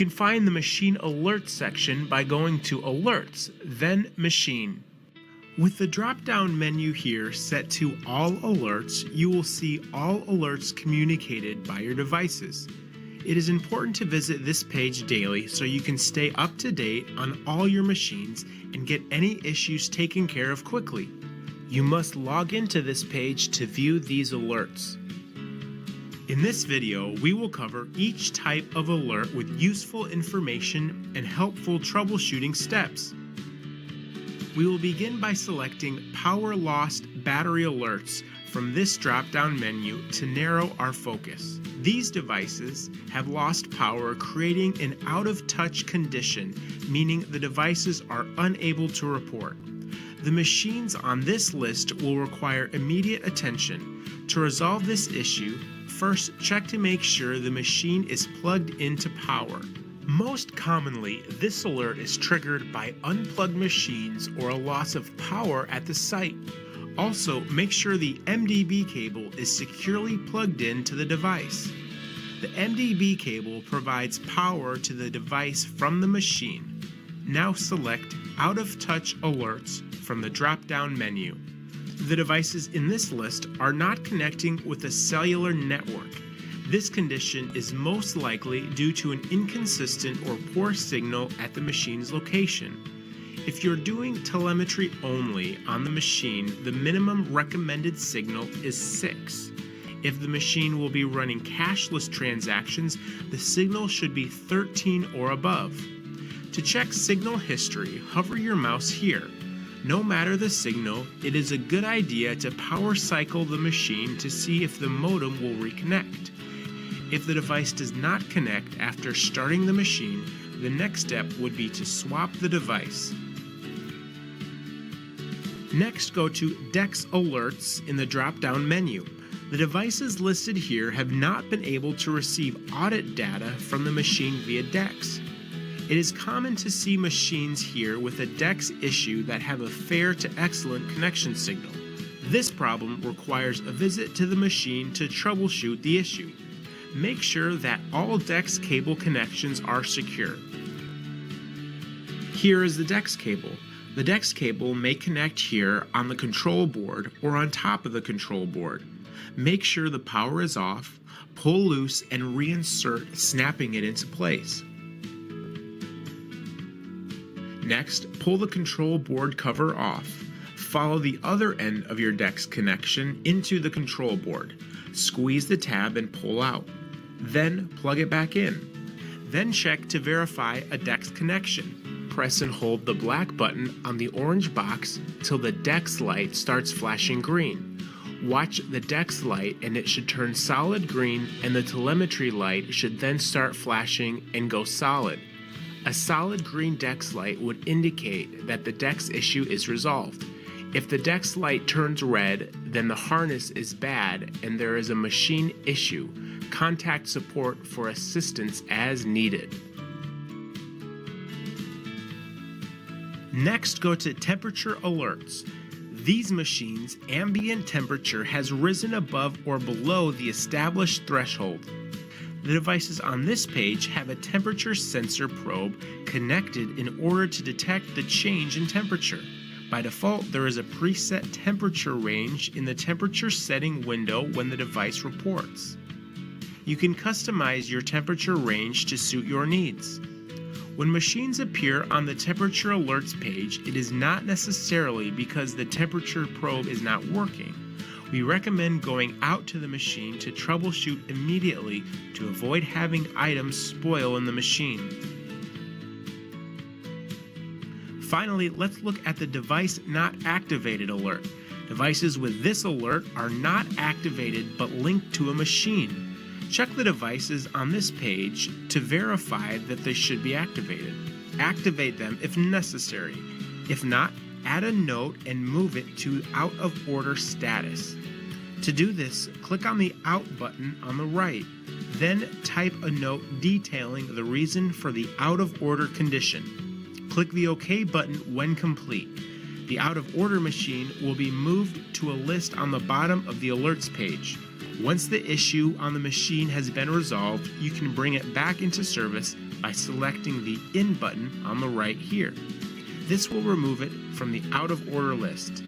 You can find the Machine Alerts section by going to Alerts, then Machine. With the drop-down menu here set to All Alerts, you will see all alerts communicated by your devices. It is important to visit this page daily so you can stay up to date on all your machines and get any issues taken care of quickly. You must log into this page to view these alerts. In this video, we will cover each type of alert with useful information and helpful troubleshooting steps. We will begin by selecting Power Lost Battery Alerts from this drop-down menu to narrow our focus. These devices have lost power, creating an out-of-touch condition, meaning the devices are unable to report. The machines on this list will require immediate attention. To resolve this issue, first check to make sure the machine is plugged into power. Most commonly, this alert is triggered by unplugged machines or a loss of power at the site. Also, make sure the MDB cable is securely plugged into the device. The MDB cable provides power to the device from the machine. Now select Out of Touch Alerts from the drop-down menu. The devices in this list are not connecting with a cellular network. This condition is most likely due to an inconsistent or poor signal at the machine's location. If you're doing telemetry only on the machine, the minimum recommended signal is 6. If the machine will be running cashless transactions, the signal should be 13 or above. To check signal history, hover your mouse here. No matter the signal, it is a good idea to power cycle the machine to see if the modem will reconnect. If the device does not connect after starting the machine, the next step would be to swap the device. Next, go to DEX Alerts in the drop-down menu. The devices listed here have not been able to receive audit data from the machine via DEX. It is common to see machines here with a DEX issue that have a fair to excellent connection signal. This problem requires a visit to the machine to troubleshoot the issue. Make sure that all DEX cable connections are secure. Here is the DEX cable. The DEX cable may connect here on the control board or on top of the control board. Make sure the power is off, pull loose and reinsert, snapping it into place. Next, pull the control board cover off. Follow the other end of your DEX connection into the control board. Squeeze the tab and pull out. Then plug it back in. Then check to verify a DEX connection. Press and hold the black button on the orange box till the DEX light starts flashing green. Watch the DEX light and it should turn solid green, and the telemetry light should then start flashing and go solid. A solid green DEX light would indicate that the DEX issue is resolved. If the DEX light turns red, then the harness is bad and there is a machine issue. Contact support for assistance as needed. Next, go to Temperature Alerts. These machines' ambient temperature has risen above or below the established threshold. The devices on this page have a temperature sensor probe connected in order to detect the change in temperature. By default, there is a preset temperature range in the temperature setting window when the device reports. You can customize your temperature range to suit your needs. When machines appear on the temperature alerts page, it is not necessarily because the temperature probe is not working. We recommend going out to the machine to troubleshoot immediately to avoid having items spoil in the machine. Finally, let's look at the Device Not Activated alert. Devices with this alert are not activated but linked to a machine. Check the devices on this page to verify that they should be activated. Activate them if necessary. If not, add a note and move it to out of order status. To do this, click on the Out button on the right. Then type a note detailing the reason for the out of order condition. Click the OK button when complete. The out of order machine will be moved to a list on the bottom of the alerts page. Once the issue on the machine has been resolved, you can bring it back into service by selecting the In button on the right here. This will remove it from the out of order list.